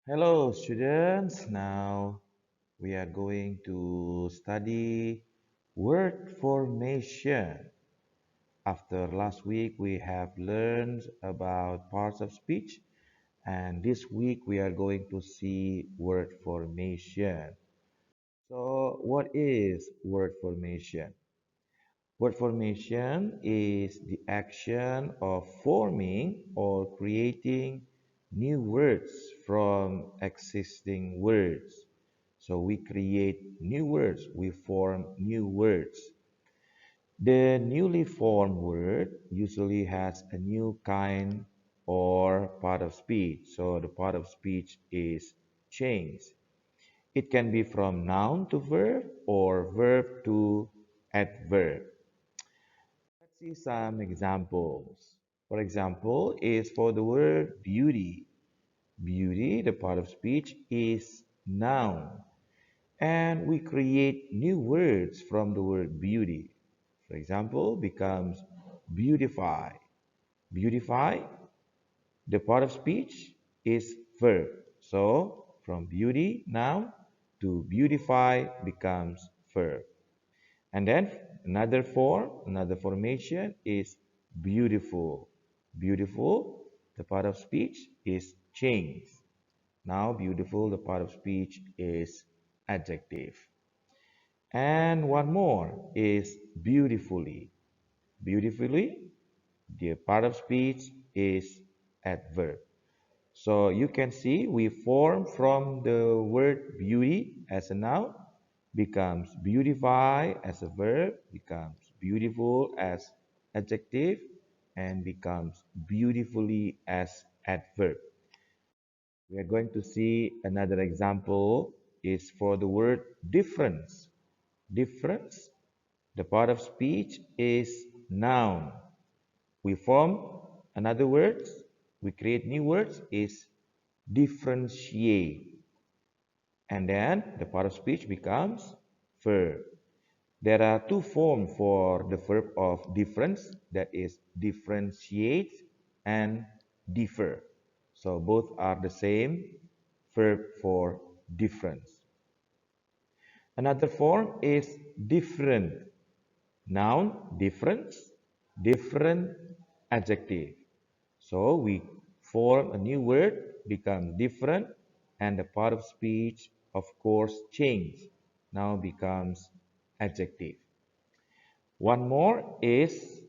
Hello, students. Now we are going to study word formation. After last week, we have learned about parts of speech, and this week we are going to see word formation. So, what is word formation? Word formation is the action of forming or creating new words from existing words. So we create new words, we form new words. The newly formed word usually has a new kind or part of speech. So the part of speech is changed. It can be from noun to verb or verb to adverb. Let's see some examples. For example, is for the word beauty. Beauty, the part of speech, is noun. And we create new words from the word beauty. For example, becomes beautify. Beautify, the part of speech, is verb. So, from beauty, noun, to beautify becomes verb. And then another formation is beautiful. Beautiful, the part of speech is changed. Now beautiful, the part of speech is adjective. And one more is beautifully. Beautifully, the part of speech is adverb. So you can see we form from the word beauty as a noun, becomes beautify as a verb, becomes beautiful as adjective, and becomes beautifully as adverb. We are going to see another example is for the word difference. Difference, the part of speech is noun. We form another words, we create new words is differentiate. And then the part of speech becomes verb. There are two forms for the verb of difference, that is differentiate and differ. So both are the same verb for difference. Another form is different. Noun, difference, different adjective. So we form a new word, become different, and the part of speech, of course, change. Now becomes adjective. One more is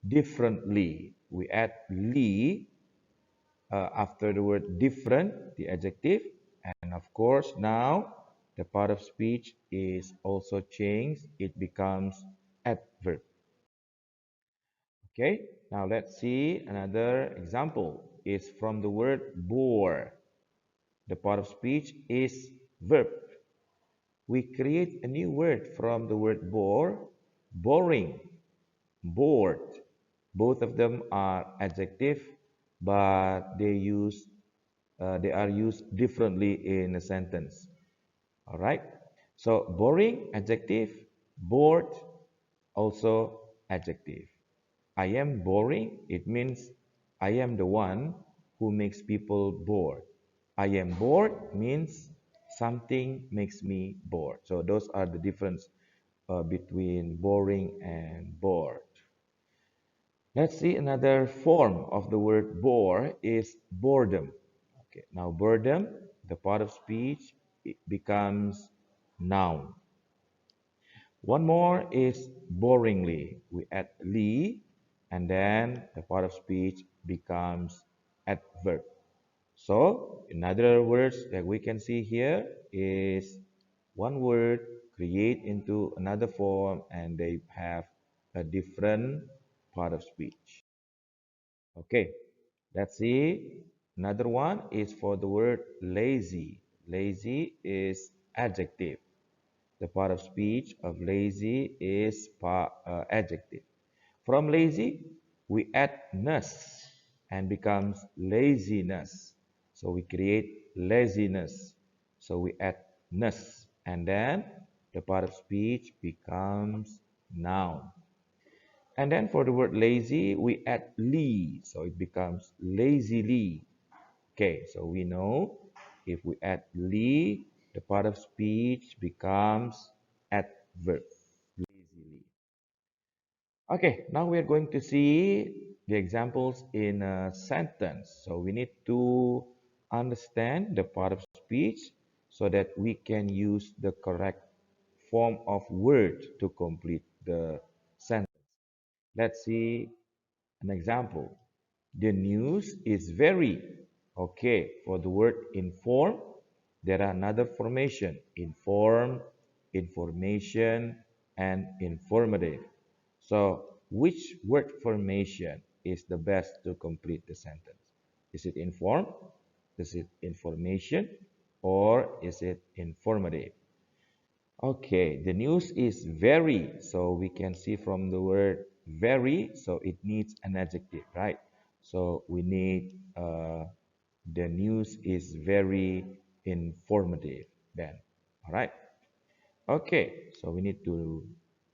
differently. We add ly after the word different, the adjective, and of course now the part of speech is also changed. It becomes adverb. Okay, now let's see another example. Is from the word bore. The part of speech is verb. We create a new word from the word bore, boring, bored. Both of them are adjective, but they are used differently in a sentence. All right. So boring adjective, bored also adjective. I am boring. It means I am the one who makes people bored. I am bored means something makes me bored. So those are the difference between boring and bored. Let's see another form of the word bore is boredom. Okay, now boredom, the part of speech, it becomes noun. One more is boringly. We add ly, and then the part of speech becomes adverb. So, in other words that we can see here is one word create into another form and they have a different part of speech. Okay, let's see. Another one is for the word lazy. Lazy is adjective. The part of speech of lazy is adjective. From lazy, we add ness and becomes laziness. So we create laziness. So we add ness and then the part of speech becomes noun. And then for the word lazy, we add ly. So it becomes lazily. Okay, so we know If we add "ly," the part of speech becomes adverb. Lazily. Okay, now we are going to see the examples in a sentence. So we need to understand the part of speech so that we can use the correct form of word to complete the sentence. Let's see an example. The news is very. Okay, for the word inform, there are another formation. Inform, information, and informative. So, which word formation is the best to complete the sentence? Is it inform? Is it information? Or is it informative? Okay, the news is very. So we can see from the word very, so it needs an adjective, right? So we need the news is very informative then. All right. Okay, so we need to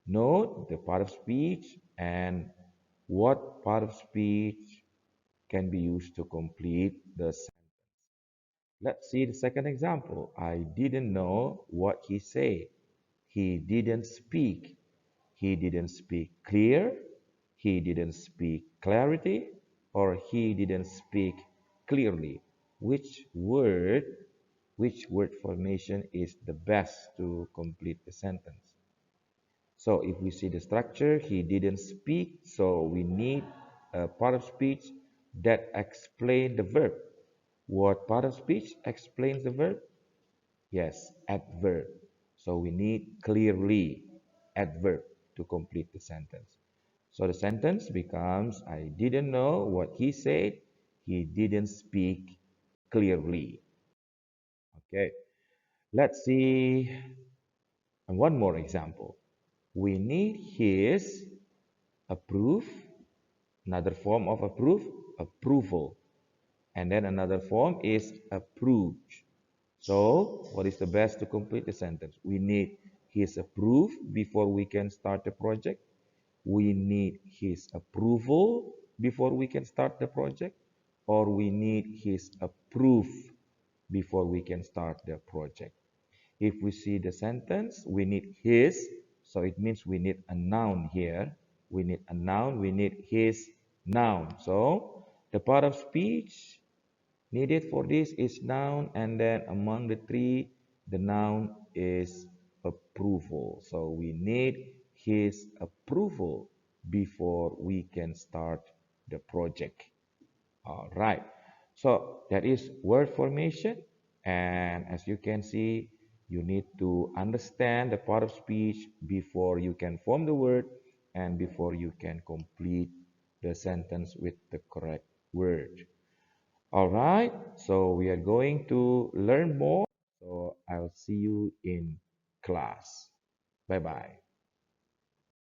know the part of speech and what part of speech can be used to complete the sentence. Let's see the second example. I didn't know what he said. He didn't speak. He didn't speak clear. He didn't speak clarity. Or he didn't speak clearly. Which word formation is the best to complete the sentence? So if we see the structure, he didn't speak. So we need a part of speech that explain the verb. What part of speech explains the verb? Yes, adverb. So we need clearly adverb to complete the sentence. So the sentence becomes, I didn't know what he said. He didn't speak clearly. Okay, let's see one more example. We need his approve, another form of approval. And then another form is approved. So, what is the best to complete the sentence? We need his approve before we can start the project. We need his approval before we can start the project. Or we need his approve before we can start the project. If we see the sentence, we need his, so it means we need a noun here. We need a noun, we need his noun. So, the part of speech needed for this is noun, and then among the three, the noun is approval. So we need his approval before we can start the project. All right. So that is word formation. And as you can see, you need to understand the part of speech before you can form the word and before you can complete the sentence with the correct word. All right, so we are going to learn more. So I'll see you in class. Bye bye.